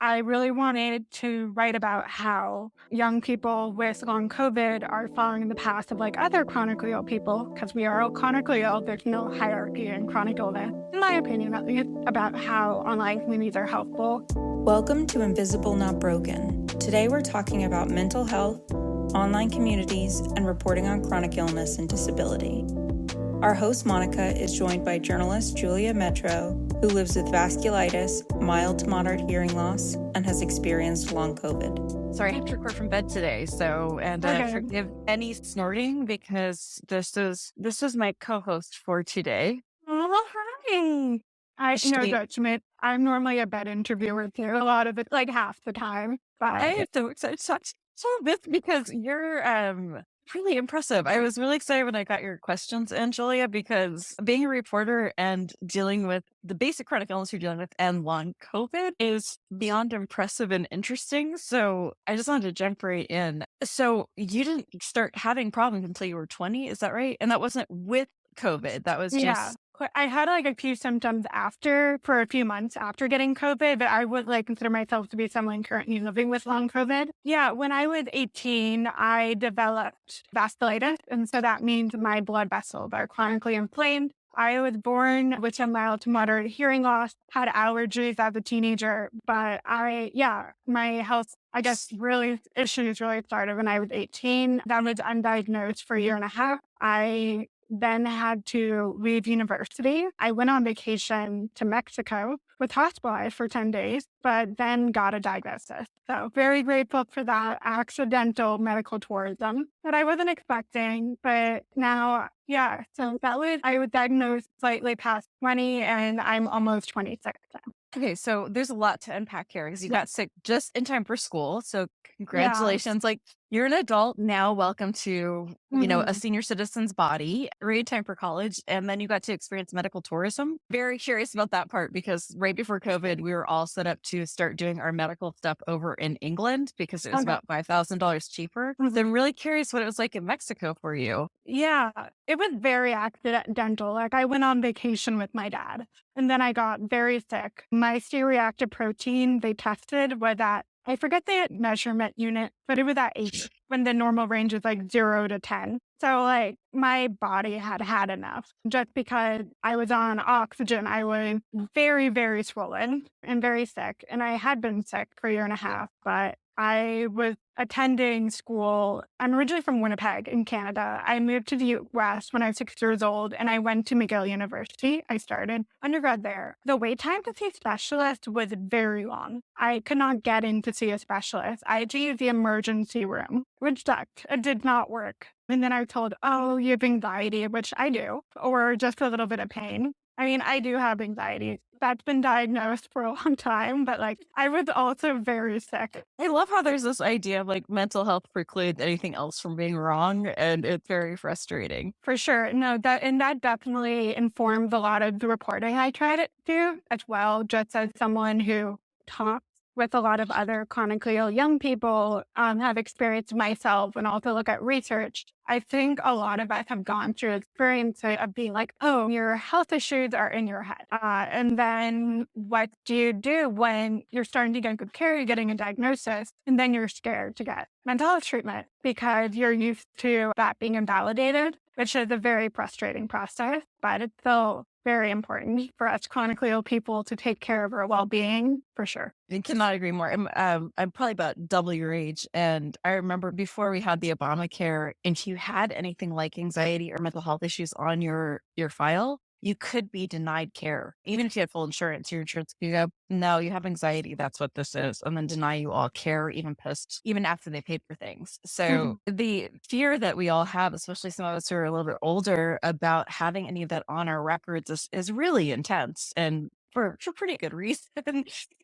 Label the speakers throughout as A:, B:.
A: I really wanted to write about how young people with long COVID are following the path of like other chronically ill people, because we are all chronically ill. There's no hierarchy in chronic illness, in my opinion, at least, about how online communities are helpful.
B: Welcome to Invisible Not Broken. Today we're talking about mental health, online communities, and reporting on chronic illness and disability. Our host, Monica, is joined by journalist Julia Metraux, who lives with vasculitis, mild to moderate hearing loss, and has experienced long COVID.
C: Sorry, I have to record from bed today, forgive any snorting because this is my co-host for today.
A: Oh, hi. No judgment. I'm normally a bed interviewer too. A lot of it, like half the time. But
C: I am so excited to talk to this because you're really impressive. I was really excited when I got your questions in, Julia, because being a reporter and dealing with the basic chronic illness you're dealing with and long COVID is beyond impressive and interesting. So I just wanted to jump right in. So you didn't start having problems until you were 20, is that right? And that wasn't with COVID. That was
A: yeah. I had like a few symptoms for a few months after getting COVID, but I would like consider myself to be someone currently living with long COVID. Yeah, when I was 18, I developed vasculitis. And so that means my blood vessels are chronically inflamed. I was born with a mild to moderate hearing loss, had allergies as a teenager, but my health, issues really started when I was 18. That was undiagnosed for a year and a half. I then had to leave university. I went on vacation to Mexico, was hospitalized for 10 days, but then got a diagnosis. So very grateful for that accidental medical tourism that I wasn't expecting. But now, I was diagnosed slightly past 20 and I'm almost 26 now.
C: Okay, so there's a lot to unpack here because you got sick just in time for school. So congratulations. Like you're an adult now. Welcome to, a senior citizen's body, right in time for college. And then you got to experience medical tourism. Very curious about that part because right before COVID, we were all set up to start doing our medical stuff over in England because it was about $5,000 cheaper. So I'm really curious what it was like in Mexico for you.
A: Yeah, it was very accidental. Like I went on vacation with my dad and then I got very sick. My C-reactive protein they tested was at, I forget the measurement unit, but it was at 8 when the normal range is like 0 to 10. So like my body had enough. Just because I was on oxygen, I was very, very swollen and very sick. And I had been sick for a year and a half, but I was attending school. I'm originally from Winnipeg in Canada. I moved to the U.S. when I was 6 years old and I went to McGill University. I started undergrad there. The wait time to see a specialist was very long. I could not get in to see a specialist. I had to use the emergency room, which sucked. It did not work. And then I was told, oh, you have anxiety, which I do, or just a little bit of pain. I mean, I do have anxiety. That's been diagnosed for a long time, but like I was also very sick.
C: I love how there's this idea of like mental health precludes anything else from being wrong. And it's very frustrating.
A: For sure. No, that definitely informed a lot of the reporting I tried to do as well, just as someone who talks with a lot of other chronically ill young people, have experienced myself and also look at research. I think a lot of us have gone through experience of being like, oh, your health issues are in your head. And then what do you do when you're starting to get good care, you're getting a diagnosis, and then you're scared to get mental health treatment because you're used to that being invalidated, which is a very frustrating process, but it's still very important for us chronically ill people to take care of our well-being, for sure.
C: I cannot agree more. I'm probably about double your age. And I remember before we had the Obamacare, if you had anything like anxiety or mental health issues on your file, you could be denied care. Even if you had full insurance, your insurance could go, no, you have anxiety. That's what this is. And then deny you all care, even after they paid for things. So the fear that we all have, especially some of us who are a little bit older, about having any of that on our records is really intense. And for pretty good reason.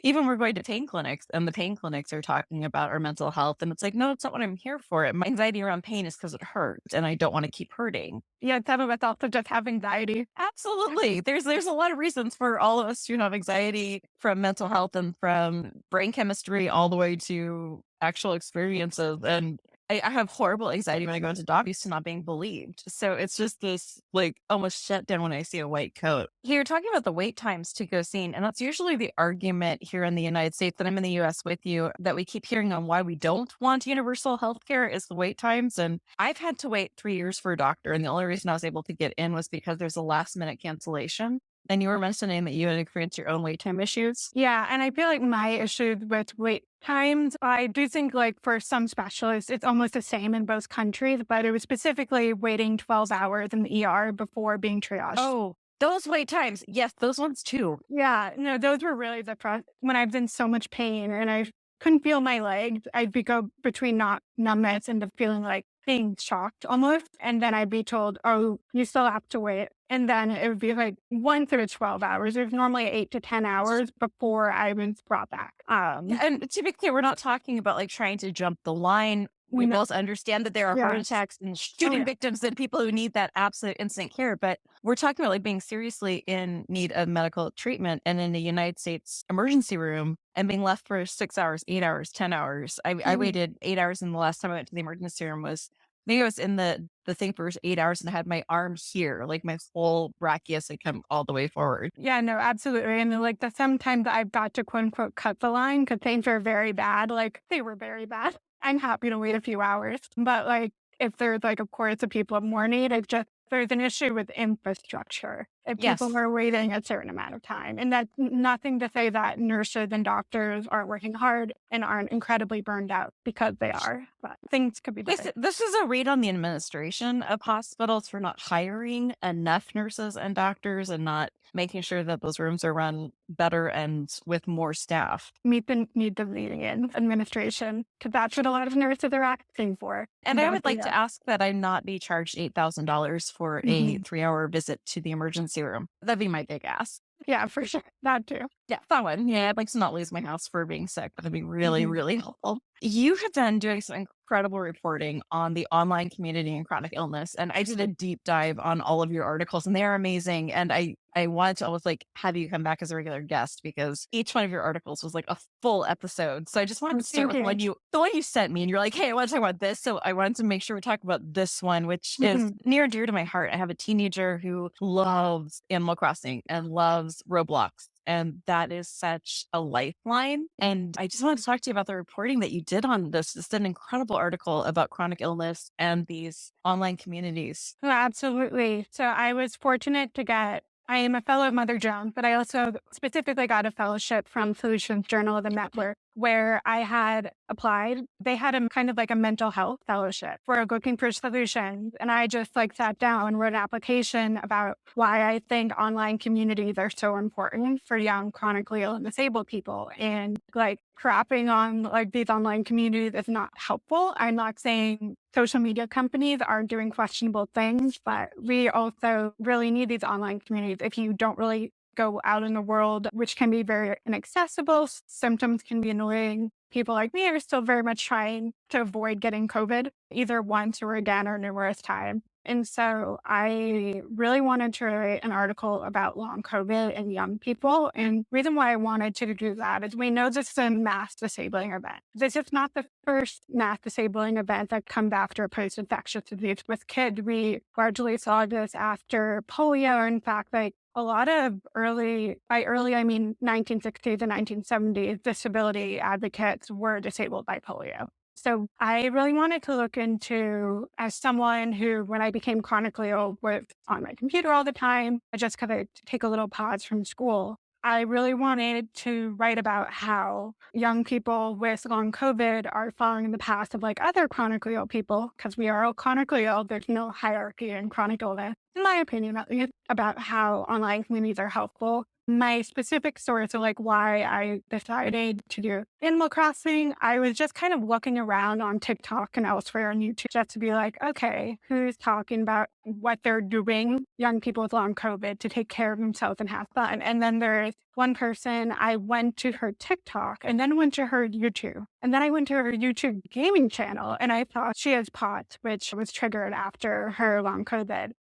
C: Even we're going to pain clinics and the pain clinics are talking about our mental health. And it's like, no, it's not what I'm here for. My anxiety around pain is because it hurts and I don't want to keep hurting.
A: Yeah, some of us also just have anxiety.
C: Absolutely. There's a lot of reasons for all of us to have anxiety, from mental health and from brain chemistry all the way to actual experiences. And I have horrible anxiety when I go into doctors to not being believed. So it's just this like almost shutdown when I see a white coat. You're talking about the wait times to go seen, and that's usually the argument here in the United States that I'm in the US with you that we keep hearing on why we don't want universal health care is the wait times. And I've had to wait 3 years for a doctor. And the only reason I was able to get in was because there's a last minute cancellation. And you were mentioning that you had experienced your own wait time issues.
A: Yeah, and I feel like my issue with wait times, I do think like for some specialists, it's almost the same in both countries, but it was specifically waiting 12 hours in the ER before being triaged.
C: Oh, those wait times. Yes, those ones too.
A: Yeah, no, those were really the when I've been so much pain and I couldn't feel my legs. I'd be go between not numbness and the feeling like being shocked almost. And then I'd be told, oh, you still have to wait. And then it would be like once every 12 hours. There's normally 8 to 10 hours before I was brought back.
C: And to be clear, we're not talking about like trying to jump the line. We
A: No.
C: both understand that there are heart
A: Yes.
C: attacks and shooting
A: yeah.
C: victims and people who need that absolute instant care. But we're talking about like being seriously in need of medical treatment and in the United States emergency room and being left for 6 hours, 8 hours, 10 hours. I
A: Mhm.
C: waited 8 hours, and the last time I went to the emergency room was, I think I was in the thing for 8 hours and I had my arm here, like my whole brachius had come all the way forward.
A: Yeah, no, absolutely. And then, like the sometimes I've got to quote unquote cut the line because things are very bad. Like they were very bad. I'm happy to wait a few hours. But like if there's like of course the people have more need, it's just there's an issue with infrastructure. If
C: Yes.
A: people are waiting a certain amount of time. And that's nothing to say that nurses and doctors aren't working hard and aren't incredibly burned out because they are. But things could be better.
C: This is a read on the administration of hospitals for not hiring enough nurses and doctors and not making sure that those rooms are run better and with more staff.
A: Meet the needs of the union administration because that's what a lot of nurses are asking for.
C: And I
A: But,
C: would like
A: yeah.
C: to ask that I not be charged $8,000 for a
A: Mhm.
C: 3 hour visit to the emergency room. That'd be my big ask.
A: Yeah, for sure. That too.
C: Yeah, that one. Yeah, I'd like to not lose my house for being sick. That'd be really,
A: Mhm.
C: really helpful. You have been doing some incredible reporting on the online community and chronic illness. And I did a deep dive on all of your articles and they're amazing. And I wanted to almost like have you come back as a regular guest because each one of your articles was like a full episode. So I just wanted to start with
A: Thank
C: the one you sent me and you're like, hey, I want to talk about this. So I wanted to make sure we talk about this one, which is
A: Mhm.
C: near and dear to my heart. I have a teenager who loves Animal Crossing and loves Roblox. And that is such a lifeline. And I just wanted to talk to you about the reporting that you did on this. It's an incredible article about chronic illness and these online communities.
A: Oh, absolutely. So I was fortunate to I am a fellow at Mother Jones, but I also specifically got a fellowship from Solutions Journalism Network where I had applied. They had a kind of like a mental health fellowship for looking for solutions. And I just like sat down and wrote an application about why I think online communities are so important for young, chronically ill and disabled people. And like crapping on like these online communities is not helpful. I'm not saying social media companies are doing questionable things, but we also really need these online communities. If you don't really go out in the world, which can be very inaccessible, symptoms can be annoying. People like me are still very much trying to avoid getting COVID, either once or again or numerous times. And so I really wanted to write an article about long COVID and young people. And the reason why I wanted to do that is we know this is a mass disabling event. This is not the first mass disabling event that comes after a post-infectious disease. With kids, we largely saw this after polio. In fact, like a lot of by early, I mean 1960s and 1970s, disability advocates were disabled by polio. So I really wanted to look into, as someone who, when I became chronically ill, was on my computer all the time, just because I take a little pause from school. I really wanted to write about how young people with long COVID are following the path of like other chronically ill people, because we are all chronically ill. There's no hierarchy in chronic illness, in my opinion, at least, about how online communities are helpful. My specific source of like why I decided to do Animal Crossing, I was just kind of looking around on TikTok and elsewhere on YouTube just to be like, okay, who's talking about what they're doing, young people with long COVID, to take care of themselves and have fun. And then there's one person, I went to her TikTok and then went to her YouTube. And then I went to her YouTube gaming channel and I thought she has POTS, which was triggered after her long COVID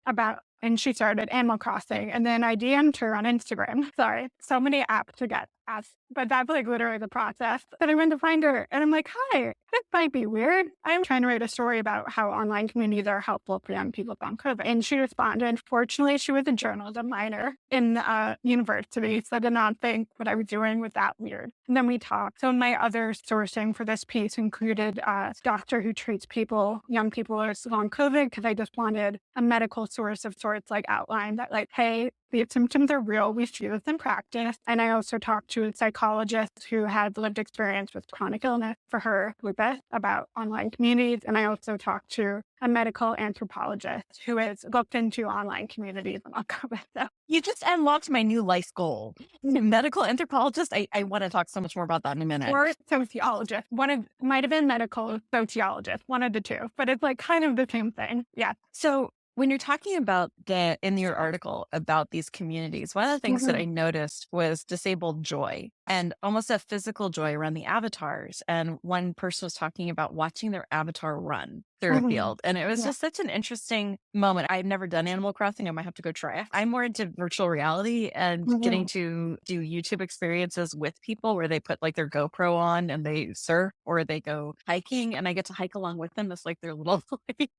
A: and she started Animal Crossing. And then I DM'd her on Instagram. Sorry, so many apps to get Yes, but that's like literally the process. Then I went to find her and I'm like, hi, this might be weird. I'm trying to write a story about how online communities are helpful for young people on COVID. And she responded, fortunately, she was a journalism minor in university. So I did not think what I was doing was that weird. And then we talked. So my other sourcing for this piece included a doctor who treats people, young people who are long COVID, because I just wanted a medical source of sorts, like outline that like, hey, the symptoms are real. We see this in practice. And I also talked to a psychologist who had lived experience with chronic illness for her lupus about online communities. And I also talked to a medical anthropologist who has looked into online communities on COVID. So,
C: You just unlocked my new life goal. Medical anthropologist. I want to talk so much more about that in a minute.
A: or sociologist. One of might have been medical sociologist, one of the two, but it's like kind of the same thing. Yeah.
C: So when you're talking about in your article about these communities, one of the things that I noticed was disabled joy and almost a physical joy around the avatars. And one person was talking about watching their avatar run through a field. And it was just such an interesting moment. I've never done Animal Crossing. I might have to go try it. I'm more into virtual reality and getting to do YouTube experiences with people where they put like their GoPro on and they surf or they go hiking and I get to hike along with them. It's like their little,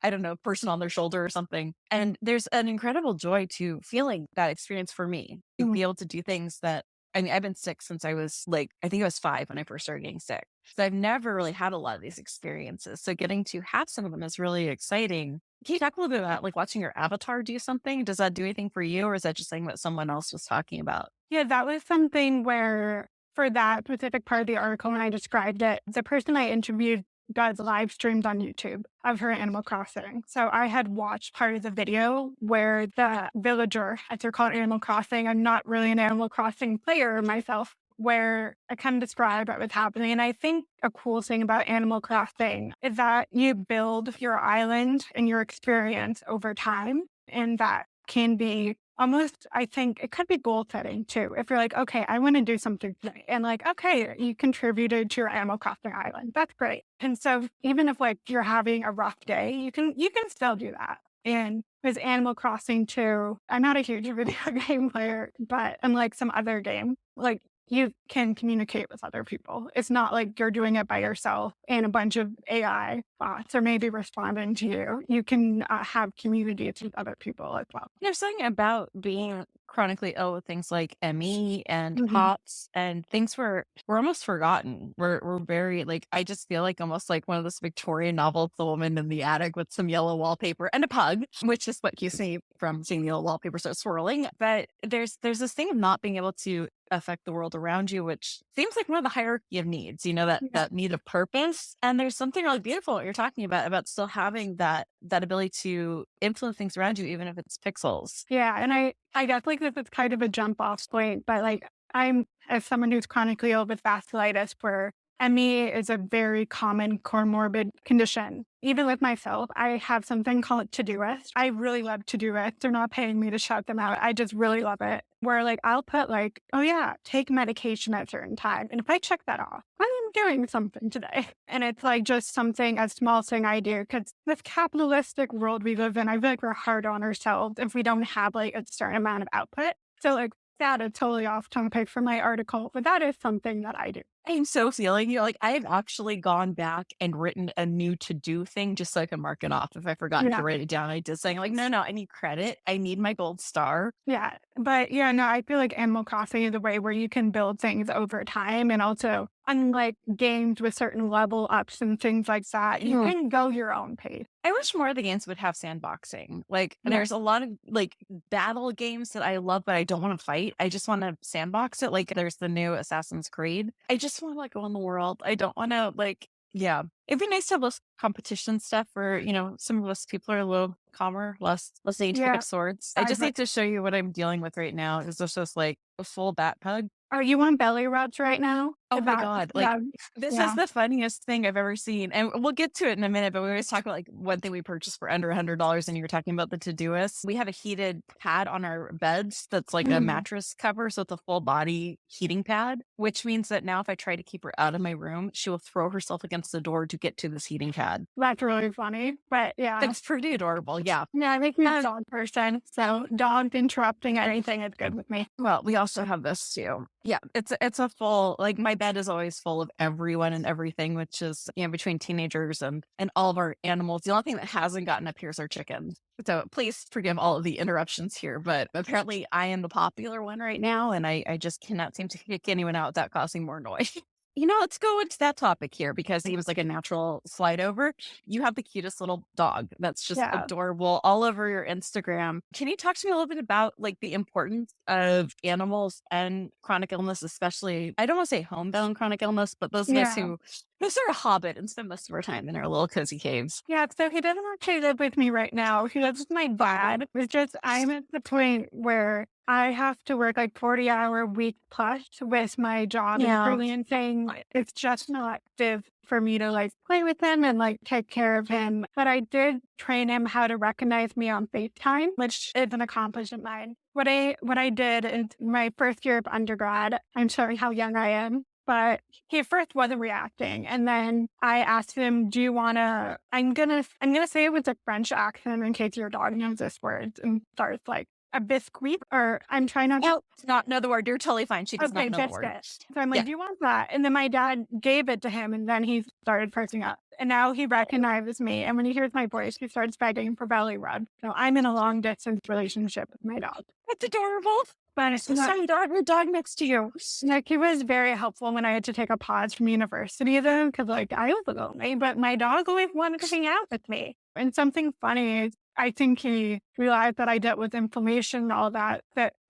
C: I don't know, person on their shoulder or something. And there's an incredible joy to feeling that experience for me to be able to do things that I mean, I've been sick since I was like, I think I was 5 when I first started getting sick. So I've never really had a lot of these experiences. So getting to have some of them is really exciting. Can you talk a little bit about like watching your avatar do something? Does that do anything for you? Or is that just something that someone else was talking about?
A: Yeah, that was something where for that specific part of the article, when I described it, the person I interviewed does live streams on YouTube of her Animal Crossing. So I had watched part of the video where the villager, as they're called Animal Crossing, I'm not really an Animal Crossing player myself, where I kind of describe what was happening. And I think a cool thing about Animal Crossing is that you build your island and your experience over time. And that can be almost, I think it could be goal setting too. If you're like, okay, I want to do something today. And like, okay, you contributed to your Animal Crossing island. That's great. And so even if like you're having a rough day, you can still do that. And with Animal Crossing too, I'm not a huge video game player, but unlike some other game, like you can communicate with other people. It's not like you're doing it by yourself and a bunch of AI bots are maybe responding to you. You can have communities with other people as well.
C: There's something about being chronically ill with things like ME and POTS and things we're almost forgotten. We're very like, I just feel like almost like one of those Victorian novels, the woman in the attic with some yellow wallpaper and a pug, which is what you see from seeing the yellow wallpaper start swirling. But there's this thing of not being able to affect the world around you, which seems like one of the hierarchy of needs, you know, that need of purpose. And there's something really beautiful what you're talking about still having that ability to influence things around you, even if it's pixels.
A: Yeah. And I definitely think it's kind of a jump off point, but like I'm as someone who's chronically ill with vasculitis, where ME is a very common comorbid condition. Even with myself, I have something called Todoist. I really love Todoist. They're not paying me to shout them out. I just really love it. Where like I'll put like, oh yeah, take medication at a certain time. And if I check that off, I'm doing something today. And it's like just something, a small thing I do. Because this capitalistic world we live in, I feel like we're hard on ourselves if we don't have like a certain amount of output. So like that is totally off topic for my article, but that is something that I do.
C: I'm so feeling you. Like I've actually gone back and written a new to-do thing just so I can mark it off if I forgot to write it down. I did saying like, no, I need credit. I need my gold star.
A: Yeah. But yeah, no, I feel like Animal Crossing is a way where you can build things over time. And also, unlike games with certain level ups and things like that, you can go your own pace.
C: I wish more of the games would have sandboxing. Like there's a lot of like battle games that I love, but I don't want to fight. I just want to sandbox it. Like there's the new Assassin's Creed. I just want to like go in the world. I don't want to like, yeah. It'd be nice to have less competition stuff where, you know, some of us people are a little calmer, less need to pick up swords. I just need to show you what I'm dealing with right now. Is this just like a full bat pug?
A: Are you on belly rubs right now?
C: Oh my
A: About,
C: God. Like
A: yeah,
C: this is
A: yeah,
C: the funniest thing I've ever seen. And we'll get to it in a minute, but we always talk about like one thing we purchased for under $100 and you were talking about the Todoist. We have a heated pad on our beds that's like a
A: mm,
C: mattress cover. So it's a full body heating pad, which means that now if I try to keep her out of my room, she will throw herself against the door to get to this heating pad.
A: that's really funny. But yeah,
C: That's pretty adorable. Yeah.
A: yeah, I make me a
C: Um,
A: dog person, so dogs interrupting anything is good with me.
C: Well, we also have this too. Yeah, it's a full like my bed is always full of everyone and everything, which is between teenagers and all of our animals. The only thing that hasn't gotten up here is our chickens. So please forgive all of the interruptions here, but apparently I am the popular one right now, and I just cannot seem to kick anyone out without causing more noise. Let's go into that topic here because he was like a natural slide over. You have the cutest little dog that's just
A: Yeah.
C: adorable all over your Instagram. Can you talk to me a little bit about like the importance of animals and chronic illness, especially, I don't want to say homebound chronic illness, but those of us
A: Yeah.
C: who sort of hobbit and spend most of our time in our little cozy caves?
A: Yeah, so he doesn't actually live with me right now. He lives with my dad. It's just I'm at the point where I have to work like 40-hour week plus with my job and
C: Yeah.
A: freelancing. It's just not active for me to like play with him and like take care of him. But I did train him how to recognize me on FaceTime, which is an accomplishment of mine. What I did in my first year of undergrad, I'm sorry how young I am, but he at first wasn't reacting. And then I asked him, do you want to, I'm gonna say it with a French accent in case your dog knows this word and starts like a biscuit, or I'm trying not to.
C: Oh, not know the word. You're totally fine. She does
A: Okay,
C: not know the
A: that's
C: word.
A: good. So I'm like,
C: Yeah.
A: do you want that? And then my dad gave it to him and then he started perking up. And now he recognizes me. And when he hears my voice, he starts begging for belly rub. So I'm in a long distance relationship with my dog.
C: That's adorable.
A: But it's
C: So
A: not,
C: sorry, your dog next to you.
A: like, he was very helpful when I had to take a pause from university though, because like I was lonely, but my dog always wanted to hang out with me. And something funny is I think he realized that I dealt with inflammation and all that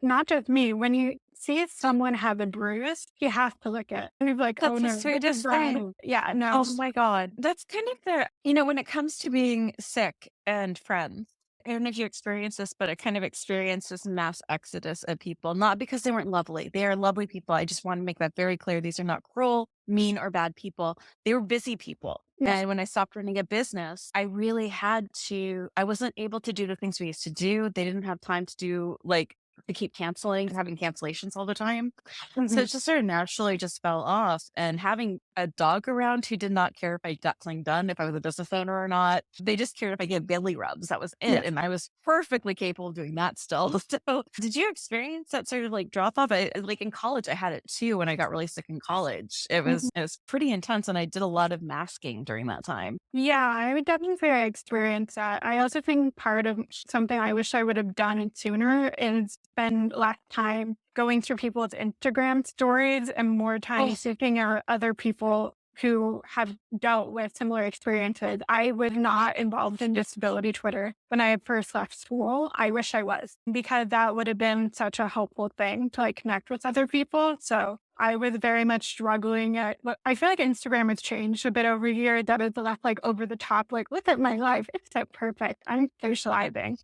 A: not just me, when he sees someone have a bruise, he has to lick it. And he's like, oh
C: That's the
A: no,
C: sweetest
A: this is red.
C: thing.
A: Yeah, no.
C: Oh my God. That's kind of when it comes to being sick and friends, I don't know if you experienced this, but I kind of experienced this mass exodus of people, not because they weren't lovely. They are lovely people. I just want to make that very clear. These are not cruel, mean, or bad people. They were busy people.
A: Yes.
C: And when I stopped running a business, I wasn't able to do the things we used to do. They didn't have time to do to keep having cancellations all the time. So
A: Mhm.
C: it just sort of naturally just fell off. And having a dog around who did not care if I got something done, if I was a business owner or not, they just cared if I get belly rubs. That was it.
A: Yes.
C: And I was perfectly capable of doing that still. So did you experience that sort of like drop off? Like in college, I had it too when I got really sick in college. It was pretty intense. And I did a lot of masking during that time.
A: Yeah, I would definitely say I experienced that. I also think part of something I wish I would have done it sooner is spend less time going through people's Instagram stories and more time seeking out other people who have dealt with similar experiences. I was not involved in disability Twitter when I had first left school. I wish I was, because that would have been such a helpful thing to like connect with other people. So I was very much struggling I feel like Instagram has changed a bit over here. That is less like over the top, like, look at my life. It's so perfect. I'm socializing.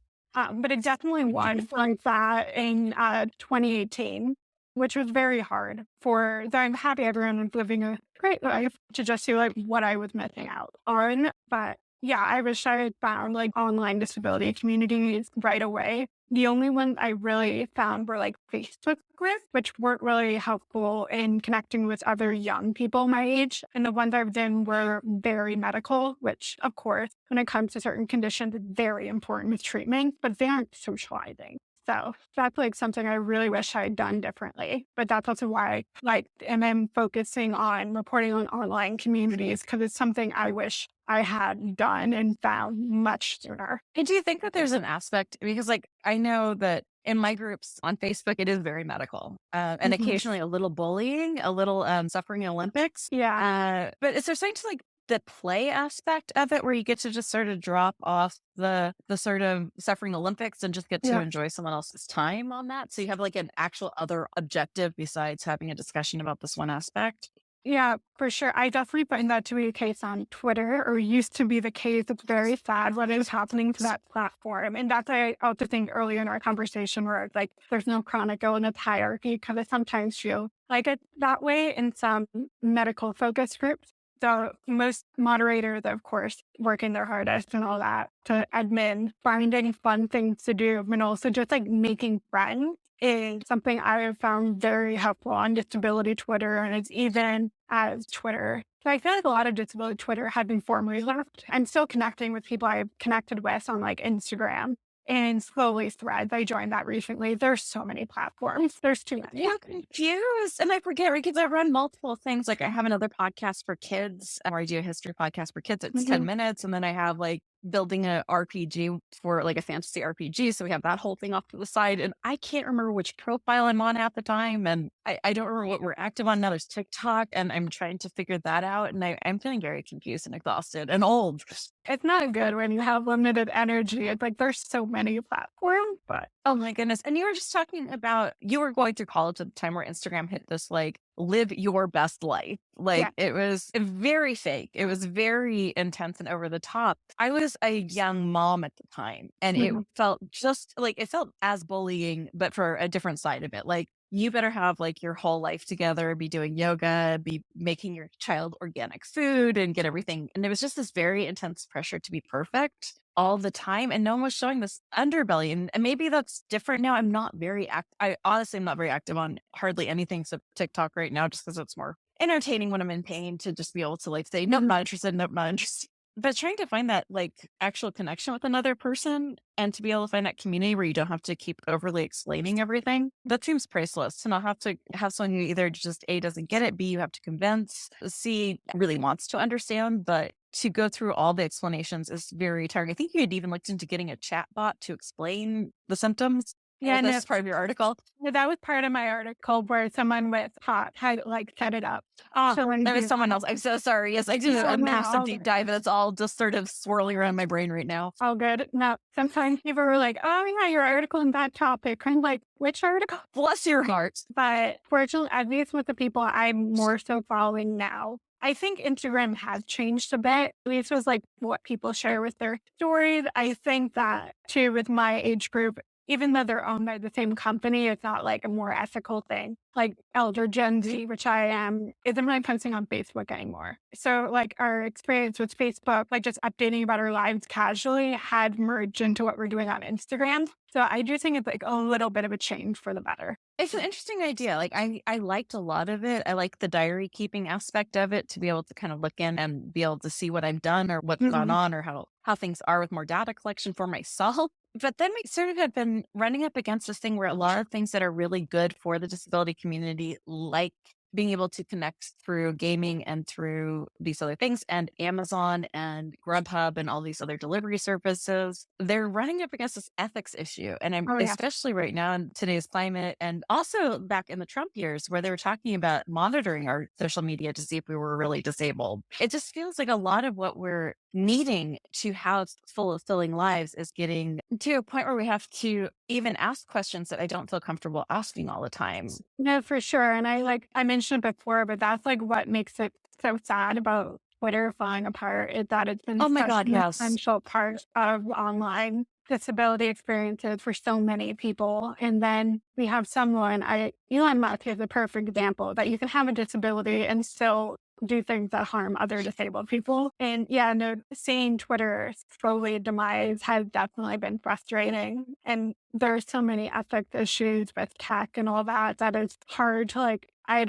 A: But it definitely was like that in 2018, which was very hard I'm happy everyone was living a great life to just see like what I was missing out on. But yeah, I wish I had found like online disability communities right away. The only ones I really found were like Facebook groups, which weren't really helpful in connecting with other young people my age. And the ones I was in were very medical, which of course, when it comes to certain conditions, is very important with treatment, but they aren't socializing. So that's like something I really wish I'd done differently. But that's also why I'm focusing on reporting on online communities, because it's something I wish I had done and found much sooner.
C: And do you think that there's an aspect, because I know that in my groups on Facebook, it is very medical and occasionally a little bullying, a little suffering Olympics.
A: Yeah.
C: But is there something to the play aspect of it where you get to just sort of drop off the sort of suffering Olympics and just get to enjoy someone else's time on that? So you have like an actual other objective besides having a discussion about this one aspect?
A: Yeah, for sure. I definitely find that to be the case on Twitter, or used to be the case. It's very sad what is happening to that platform. And that's why I also think earlier in our conversation where it's like there's no chronic illness hierarchy, because I sometimes feel like it that way in some medical focus groups. So most moderators, of course, working their hardest and all that to admin, finding fun things to do, and also just like making friends is something I have found very helpful on disability Twitter, and it's even as Twitter. So I feel like a lot of disability Twitter had been formally left. I'm still connecting with people I've connected with on like Instagram and slowly Threads. I joined that recently. There's so many platforms. There's too many.
C: I'm confused. And I forget because I run multiple things. Like I have another podcast for kids, or I do a history podcast for kids. It's 10 minutes. And then I have like building a RPG for like a fantasy RPG. So we have that whole thing off to the side. And I can't remember which profile I'm on at the time. And I don't remember what we're active on. Now there's TikTok and I'm trying to figure that out. And I'm feeling very confused and exhausted and old.
A: It's not good when you have limited energy. It's like there's so many platforms, but
C: oh my goodness. And you were just talking about you were going through college at the time where Instagram hit this like live your best life. Like it was very fake. It was very intense and over the top. I was a young mom at the time and it felt just like it felt as bullying, but for a different side of it. Like you better have like your whole life together, be doing yoga, be making your child organic food and get everything. And it was just this very intense pressure to be perfect all the time. And no one was showing this underbelly. And maybe that's different now. I'm not very I honestly am not very active on hardly anything except TikTok right now, just because it's more entertaining when I'm in pain to just be able to like say, nope, not interested, nope, not interested. But trying to find that like actual connection with another person and to be able to find that community where you don't have to keep overly explaining everything, that seems priceless. To not have to have someone who either just A, doesn't get it, B, you have to convince, C, really wants to understand, but to go through all the explanations is very tiring. I think you had even looked into getting a chat bot to explain the symptoms.
A: yeah,
C: That's part of your article.
A: that was part of my article where someone with HOT had like set it up.
C: Oh,
A: So when
C: that was
A: you-
C: someone else. I'm so sorry. Yes, I did
A: Oh,
C: a
A: no,
C: massive
A: all
C: deep
A: good.
C: dive, and it's all just sort of swirling around my brain right now.
A: All good. Now, sometimes people were like, oh, yeah, your article on that topic. I'm like, which article?
C: Bless your heart.
A: But fortunately, at least with the people I'm more so following now, I think Instagram has changed a bit. At least with like what people share with their stories. I think that too, with my age group, even though they're owned by the same company, it's not like a more ethical thing. Like elder Gen Z, which I am, isn't really posting on Facebook anymore. So like our experience with Facebook, like just updating about our lives casually had merged into what we're doing on Instagram. So I do think it's like a little bit of a change for the better.
C: It's an interesting idea. Like I liked a lot of it. I like the diary keeping aspect of it to be able to kind of look in and be able to see what I've done or what's gone on or how things are with more data collection for myself. But then we sort of have been running up against this thing where a lot of things that are really good for the disability community, like being able to connect through gaming and through these other things and Amazon and Grubhub and all these other delivery services, they're running up against this ethics issue. And I'm especially right now in today's climate and also back in the Trump years where they were talking about monitoring our social media to see if we were really disabled. It just feels like a lot of what we're needing to have fulfilling lives is getting to a point where we have to even ask questions that I don't feel comfortable asking all the time.
A: No, for sure. And I mentioned it before, but that's like what makes it so sad about Twitter falling apart is that it's been
C: Oh my
A: such
C: God,
A: an
C: yes.
A: essential part of online disability experiences for so many people. And then we have someone, Elon Musk is a perfect example that you can have a disability and still do things that harm other disabled people. And yeah, no, seeing Twitter slowly demise has definitely been frustrating. And there's so many ethics issues with tech and all that that it's hard to like, I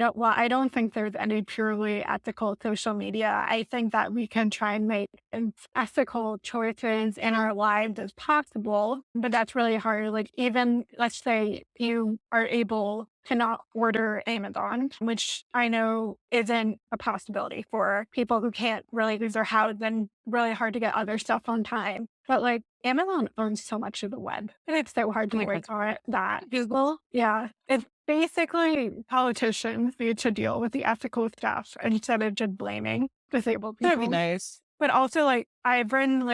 A: don't think there's any purely ethical social media. I think that we can try and make as ethical choices in our lives as possible, but that's really hard. Like even, let's say you are able to not order Amazon, which I know isn't a possibility for people who can't really leave their house and really hard to get other stuff on time. But like Amazon owns so much of the web and it's so hard to boycott that. Google, yeah. It's basically politicians need to deal with the ethical stuff instead of just blaming disabled people.
C: That'd be nice.
A: But also, like, I've written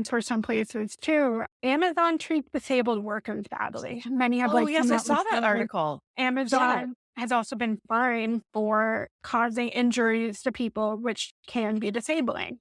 A: for some places too, Amazon treats disabled workers badly. Many have
C: yes, I saw that article.
A: Amazon has also been fined for causing injuries to people, which can be disabling.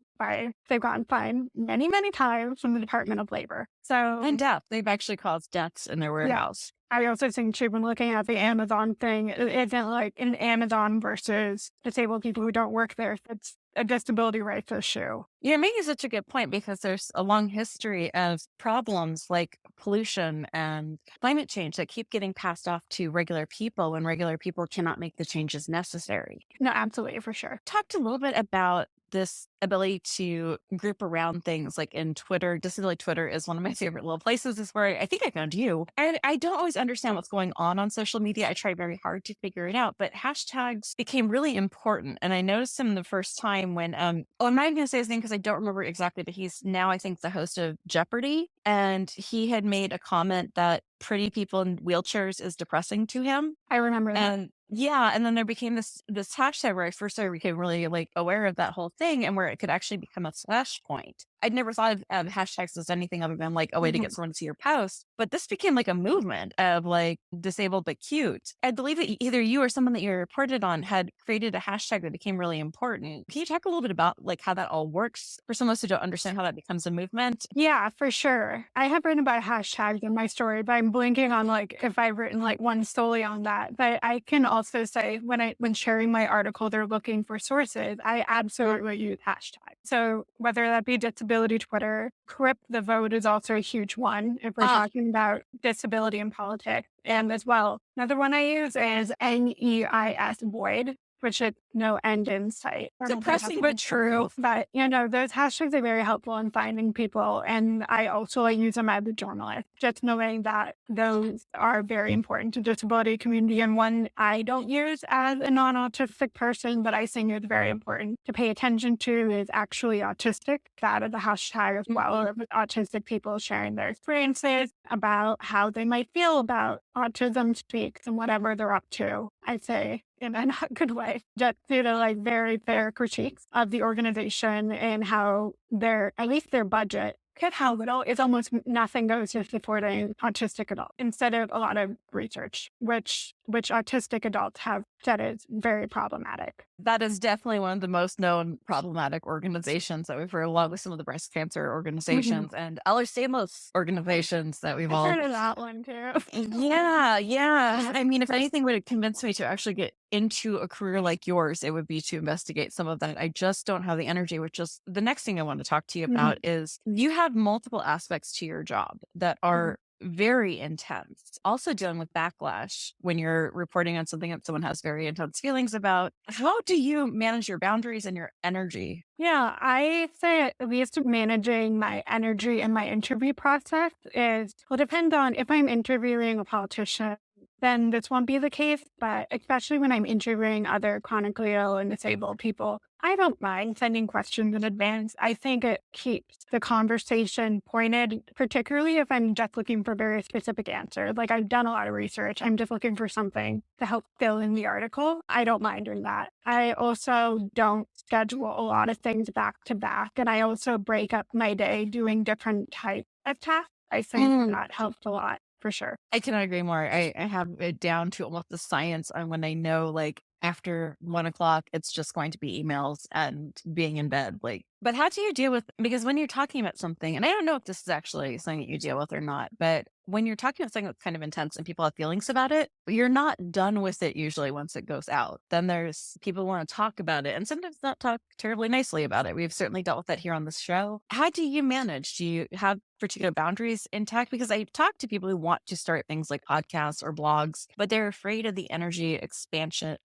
A: they've gotten fined many, many times from the Department of Labor. So,
C: And death. They've actually caused deaths in their
A: yeah.
C: warehouse.
A: I also think too, when looking at the Amazon thing, it isn't like an Amazon versus disabled people who don't work there. It's a disability rights issue.
C: You're making such a good point because there's a long history of problems like pollution and climate change that keep getting passed off to regular people when regular people cannot make the changes necessary.
A: No, absolutely, for sure.
C: Talked a little bit about this ability to group around things like in Twitter. Disability Twitter is one of my favorite little places. Is where I think I found you. And I don't always understand what's going on social media. I try very hard to figure it out, but hashtags became really important. And I noticed them the first time when, I'm not even going to say his name because I don't remember exactly, but he's now, I think, the host of Jeopardy. And he had made a comment that pretty people in wheelchairs is depressing to him.
A: I remember that.
C: And yeah, and then there became this hashtag where I first started became really like aware of that whole thing and where it could actually become a flashpoint. I'd never thought of hashtags as anything other than like a way to get someone to see your post, but this became like a movement of like disabled but cute. I believe that either you or someone that you reported on had created a hashtag that became really important. Can you talk a little bit about like how that all works for some of us who don't understand how that becomes a movement?
A: Yeah, for sure. I have written about hashtags in my story, but I'm blanking on like if I've written like one solely on that. But I can also say when sharing my article, they're looking for sources. I absolutely use hashtags. So whether that be disability Twitter, Crip the Vote is also a huge one if we're talking about disability in politics. And as well, another one I use is NEIS Void, which is no end in sight.
C: Depressing but true.
A: But, those hashtags are very helpful in finding people. And I also use them as a journalist, just knowing that those are very important to disability community. And one I don't use as a non-autistic person, but I think is very important to pay attention to is actually autistic. That is a hashtag as well, of autistic people sharing their experiences about how they might feel about autism speaks and whatever they're up to. I'd say in a not good way, just due to like very fair critiques of the organization and how at least their budget, how little is almost nothing goes to supporting autistic adults instead of a lot of research, which autistic adults have said is very problematic.
C: That is definitely one of the most known problematic organizations that we've heard, along with some of the breast cancer organizations and Ehlers-Danlos organizations that we've all
A: heard of that one too.
C: Yeah. I mean, if anything would have convinced me to actually get into a career like yours, it would be to investigate some of that. I just don't have the energy, which is the next thing I want to talk to you about is you have multiple aspects to your job that are very intense. Also dealing with backlash when you're reporting on something that someone has very intense feelings about. How do you manage your boundaries and your energy?
A: Yeah, I say at least managing my energy in my interview process will depend on if I'm interviewing a politician, then this won't be the case. But especially when I'm interviewing other chronically ill and disabled people, I don't mind sending questions in advance. I think it keeps the conversation pointed, particularly if I'm just looking for very specific answers. Like I've done a lot of research. I'm just looking for something to help fill in the article. I don't mind doing that. I also don't schedule a lot of things back to back. And I also break up my day doing different types of tasks. I think that helps a lot. For sure.
C: I cannot agree more. I have it down to almost the science on when I know like after 1:00, it's just going to be emails and being in bed. But how do you deal with, because when you're talking about something, and I don't know if this is actually something that you deal with or not, but when you're talking about something that's kind of intense and people have feelings about it, you're not done with it usually once it goes out. Then there's people who want to talk about it and sometimes not talk terribly nicely about it. We've certainly dealt with that here on this show. How do you manage? Do you have particular boundaries intact? Because I talk to people who want to start things like podcasts or blogs, but they're afraid of the energy expulsion.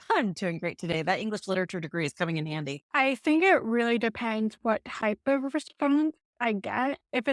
C: I'm doing great today. That English literature degree is coming in handy.
A: I think it really depends what type of response I get. If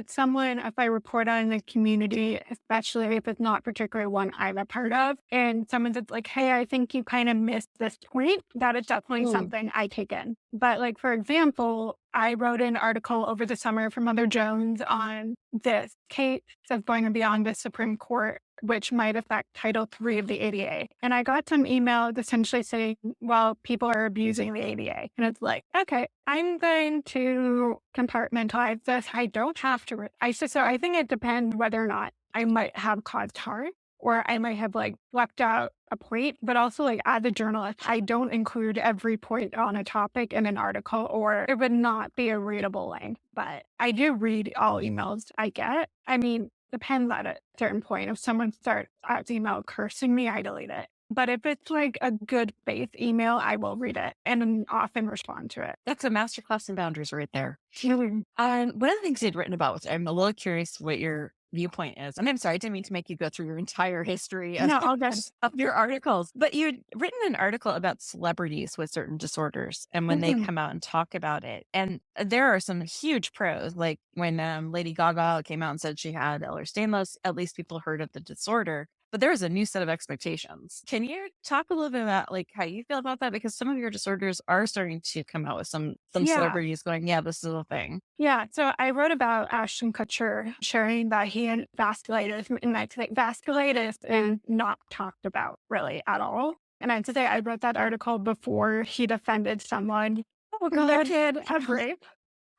A: I report on the community, especially if it's not particularly one I'm a part of, and someone's just like, hey, I think you kind of missed this point, that is definitely something I take in. But like, for example, I wrote an article over the summer for Mother Jones on this case that's going to be on the Supreme Court, which might affect Title III of the ADA. And I got some emails essentially saying, well, people are abusing the ADA. And it's like, okay, I'm going to compartmentalize this. I don't have to. So I think it depends whether or not I might have caused harm. or I might have like left out a point, but also like as a journalist, I don't include every point on a topic in an article or it would not be a readable length. But I do read all emails I get. I mean, depends at a certain point. If someone starts out email cursing me, I delete it. But if it's like a good faith email, I will read it and often respond to it.
C: That's a masterclass in boundaries right there.
A: Mhm.
C: One of the things you'd written about was, I'm a little curious what your viewpoint is. And I'm sorry, I didn't mean to make you go through your entire history of,
A: No, I'll just.
C: of your articles, but you'd written an article about celebrities with certain disorders and when they come out and talk about it. And there are some huge pros, like when Lady Gaga came out and said she had Ehlers-Danlos, at least people heard of the disorder. But there is a new set of expectations. Can you talk a little bit about like how you feel about that? Because some of your disorders are starting to come out with some
A: Yeah.
C: celebrities going, yeah, this is a thing.
A: Yeah, so I wrote about Ashton Kutcher sharing that he had vasculitis, and I think vasculitis is not talked about really at all. And I have to say, I wrote that article before he defended someone convicted of rape.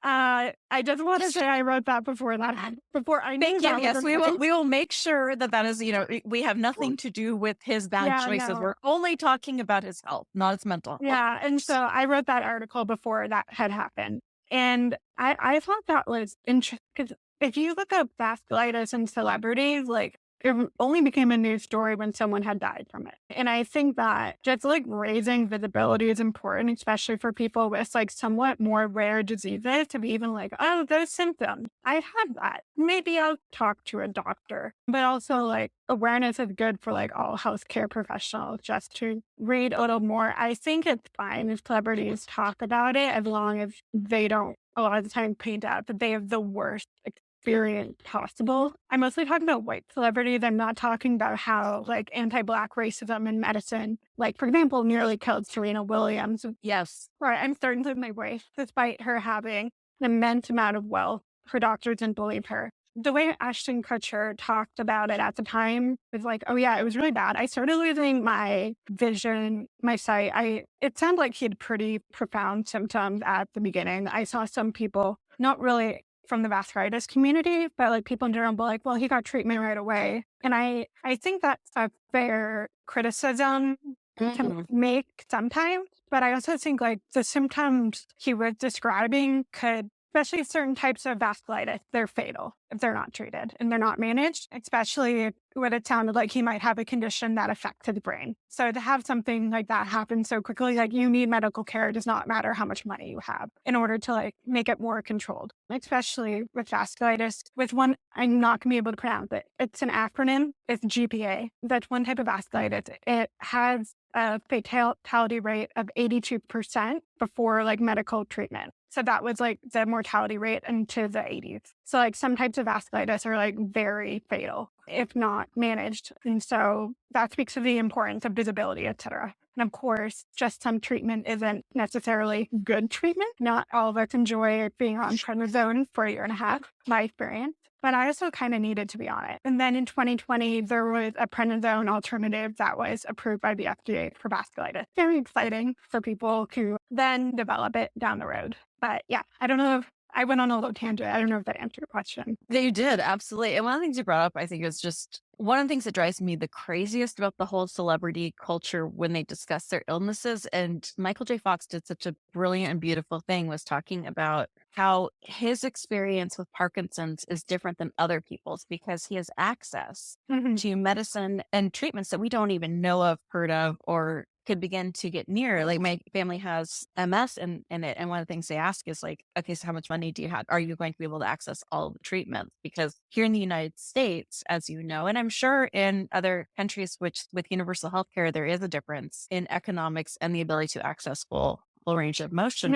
A: I just want to say I wrote that before that happened, before I knew
C: Thank
A: that
C: you.
A: was
C: Yes,
A: a
C: we will.
A: thing.
C: We will make sure that that is, we have nothing to do with his bad
A: Yeah,
C: choices.
A: no.
C: We're only talking about his health, not his mental health.
A: Yeah, and so I wrote that article before that had happened. And I thought that was interesting because if you look up vasculitis and celebrities, like it only became a news story when someone had died from it. And I think that just like raising visibility is important, especially for people with like somewhat more rare diseases to be even like, oh, those symptoms, I have that. Maybe I'll talk to a doctor. But also like awareness is good for like all healthcare professionals just to read a little more. I think it's fine if celebrities talk about it as long as they don't a lot of the time paint out that they have the worst experience possible. I'm mostly talking about white celebrities. I'm not talking about how like anti-Black racism in medicine, like for example, nearly killed Serena Williams.
C: Yes.
A: Right, I'm starting to my voice despite her having an immense amount of wealth. Her doctors didn't believe her. The way Ashton Kutcher talked about it at the time was like, oh yeah, it was really bad. I started losing my vision, my sight. It sounded like he had pretty profound symptoms at the beginning. I saw some people, not really from the vasculitis community, but like people in general, but like, well, he got treatment right away. And I think that's a fair criticism to make sometimes, but I also think like the symptoms he was describing could, especially certain types of vasculitis, they're fatal if they're not treated and they're not managed, especially when it sounded like he might have a condition that affects his brain. So to have something like that happen so quickly, like you need medical care, it does not matter how much money you have in order to like make it more controlled, especially with vasculitis. With one, I'm not going to be able to pronounce it. It's an acronym. It's GPA. That's one type of vasculitis. It has a fatality rate of 82% before like medical treatment. So that was like the mortality rate into the 80s. So like some types of vasculitis are like very fatal if not managed. And so that speaks to the importance of visibility, et cetera. And of course, just some treatment isn't necessarily good treatment. Not all of us enjoy being on prednisone for a year and a half, my experience. But I also kind of needed to be on it. And then in 2020, there was a prednisone alternative that was approved by the FDA for vasculitis. Very exciting for people who then develop it down the road. But yeah, I don't know if I went on a little tangent. I don't know if that answered your question.
C: You did, absolutely. And one of the things you brought up, I think, is just one of the things that drives me the craziest about the whole celebrity culture when they discuss their illnesses. And Michael J. Fox did such a brilliant and beautiful thing, was talking about how his experience with Parkinson's is different than other people's because he has access to medicine and treatments that we don't even know of, heard of, or could begin to get near. Like my family has MS in it. And one of the things they ask is like, okay, so how much money do you have? Are you going to be able to access all of the treatments? Because here in the United States, as you know, and I'm sure in other countries, which with universal healthcare, there is a difference in economics and the ability to access full range of motion.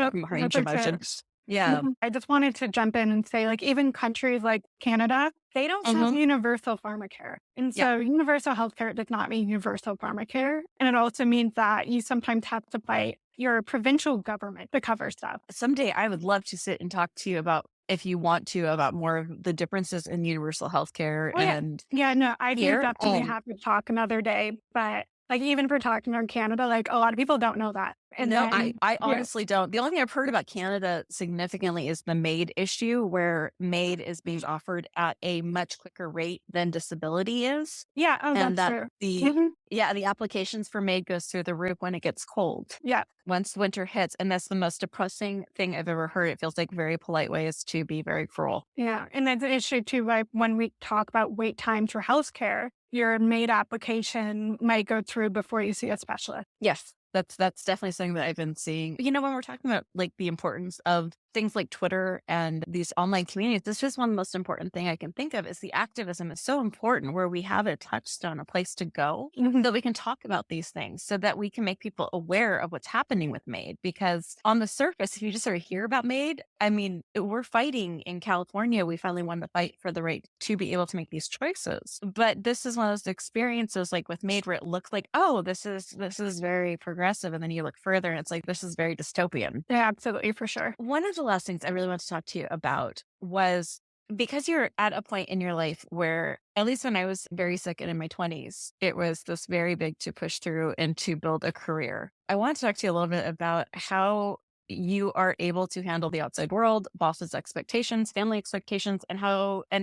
C: Yeah.
A: I just wanted to jump in and say, like, even countries like Canada, they don't have universal pharmacare. And so universal healthcare does not mean universal pharmacare. And it also means that you sometimes have to fight your provincial government to cover stuff.
C: Someday I would love to sit and talk to you about, if you want to, about more of the differences in universal healthcare.
A: I do definitely have to talk another day. But like even for talking about Canada, like a lot of people don't know that. And
C: No,
A: then,
C: I
A: yeah,
C: honestly don't. The only thing I've heard about Canada significantly is the MAID issue, where MAID is being offered at a much quicker rate than disability is.
A: yeah, oh,
C: And
A: that's
C: that
A: true.
C: the,
A: Mhm.
C: yeah, the applications for MAID goes through the roof when it gets cold.
A: Yeah,
C: Once winter hits, and that's the most depressing thing I've ever heard. It feels like very polite ways to be very cruel.
A: yeah, and that's an issue too, like, when we talk about wait times for healthcare, your MAID application might go through before you see a specialist.
C: Yes. That's definitely something that I've been seeing. You know, when we're talking about like the importance of things like Twitter and these online communities, this is one of the most important thing I can think of is the activism is so important, where we have a touchstone, a place to go
A: Mhm.
C: that we can talk about these things so that we can make people aware of what's happening with MAID. Because on the surface, if you just sort of hear about MAID, I mean, we're fighting in California. We finally won the fight for the right to be able to make these choices. But this is one of those experiences like with MAID where it looks like, oh, this is very progressive. And then you look further and it's like, this is very dystopian.
A: Yeah, absolutely, for sure.
C: One of the last things I really want to talk to you about was because you're at a point in your life where, at least when I was very sick and in my 20s, it was this very big to push through and to build a career. I want to talk to you a little bit about how you are able to handle the outside world, bosses' expectations, family expectations, and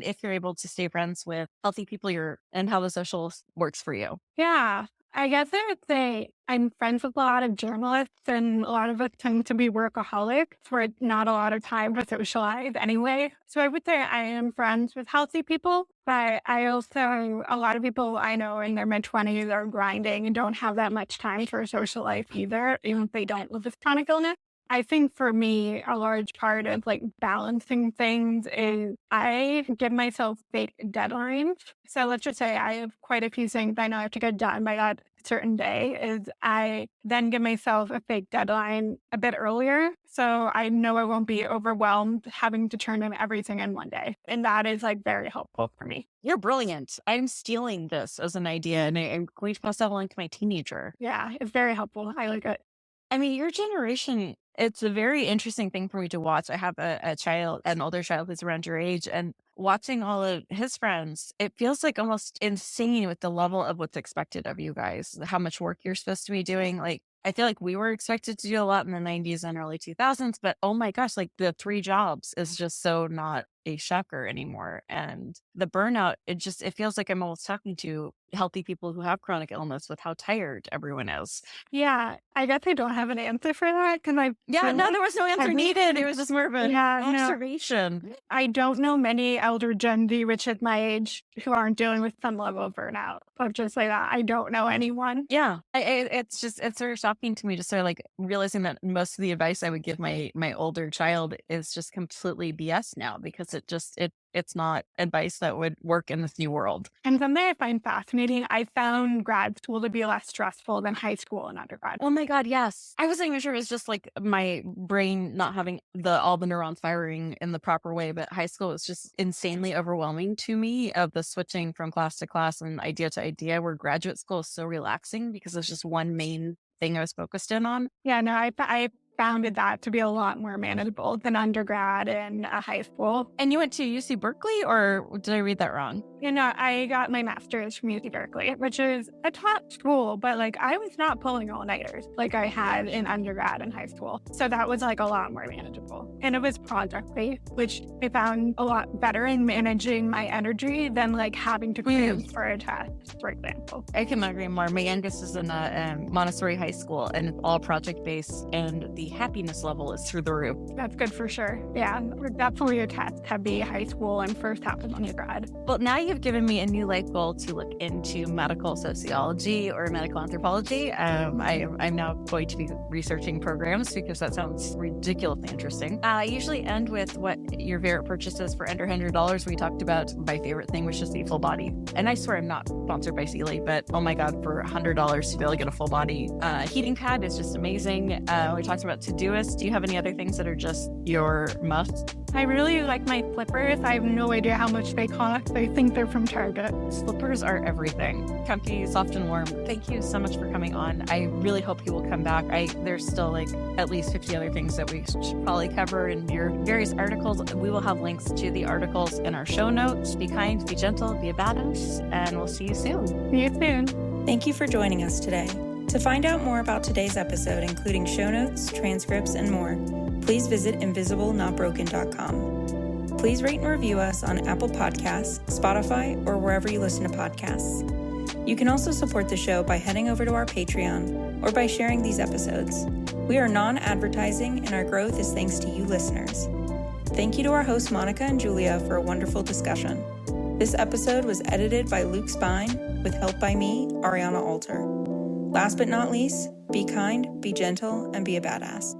C: if you're able to stay friends with healthy people, and how the social works for you.
A: Yeah. I guess I would say I'm friends with a lot of journalists, and a lot of us tend to be workaholics where it's not a lot of time to socialize anyway. So I would say I am friends with healthy people, but I also, a lot of people I know in their mid 20s are grinding and don't have that much time for a social life either, even if they don't live with chronic illness. I think for me, a large part of like balancing things is I give myself fake deadlines. So let's just say I have quite a few things I know I have to get done by that certain day, is I then give myself a fake deadline a bit earlier. So I know I won't be overwhelmed having to turn in everything in one day. And that is like very helpful for me.
C: You're brilliant. I'm stealing this as an idea, and I'm going to pass that along to my teenager.
A: Yeah, it's very helpful. I like it.
C: I mean, your generation, it's a very interesting thing for me to watch. I have a child, an older child who's around your age, and watching all of his friends, it feels like almost insane with the level of what's expected of you guys, how much work you're supposed to be doing. Like, I feel like we were expected to do a lot in the 90s and early 2000s, but oh my gosh, like the 3 jobs is just so not a shocker anymore. And the burnout, it feels like I'm almost talking to healthy people who have chronic illness with how tired everyone is.
A: Yeah, I guess I don't have an answer for that because
C: Yeah, no, there was no answer needed. It was just more of an observation.
A: I don't know many elder Gen Z, which is my age, who aren't dealing with some level of burnout. I'll just say that. I don't know anyone.
C: Yeah, it's sort of shocking to me, just sort of like realizing that most of the advice I would give my older child is just completely BS now, because it's not advice that would work in this new world.
A: And something I find fascinating, I found grad school to be less stressful than high school and undergrad.
C: Oh my God, yes. I wasn't even sure it was just like my brain not having all the neurons firing in the proper way, but high school was just insanely overwhelming to me, of the switching from class to class and idea to idea, where graduate school is so relaxing because it's just one main thing I was focused in on.
A: Yeah, no, I founded that to be a lot more manageable than undergrad and high school.
C: And you went to UC Berkeley, or did I read that wrong?
A: You know, I got my master's from UC Berkeley, which is a top school, but like I was not pulling all-nighters like I had in undergrad and high school. So that was like a lot more manageable. And it was project-based, which I found a lot better in managing my energy than like having to quiz for a test, for example.
C: I cannot agree more. My youngest is in a Montessori high school, and it's all project-based, and the happiness level is through the roof.
A: That's good for sure. Yeah, we're definitely a test-heavy high school and first half of undergrad.
C: Well, now you've given me a new life goal to look into medical sociology or medical anthropology. I'm now going to be researching programs because that sounds ridiculously interesting. I usually end with what your favorite purchase is for under $100. We talked about my favorite thing, which is the full body. And I swear I'm not sponsored by Sealy, but oh my God, for $100 to be able to get a full body heating pad is just amazing. We talked about Todoist. Do you have any other things that are just your must?
A: I really like my slippers. I have no idea how much they cost. I think they're from Target.
C: Slippers are everything. Comfy, soft, and warm. Thank you so much for coming on. I really hope you will come back. There's still like at least 50 other things that we should probably cover in your various articles. We will have links to the articles in our show notes. Be kind, be gentle, be a badass, and we'll see you soon.
A: See you soon.
B: Thank you for joining us today. To find out more about today's episode, including show notes, transcripts, and more, please visit invisiblenotbroken.com. Please rate and review us on Apple Podcasts, Spotify, or wherever you listen to podcasts. You can also support the show by heading over to our Patreon or by sharing these episodes. We are non-advertising, and our growth is thanks to you listeners. Thank you to our hosts Monica and Julia for a wonderful discussion. This episode was edited by Luke Spine with help by me, Ariana Alter. Last but not least, be kind, be gentle, and be a badass.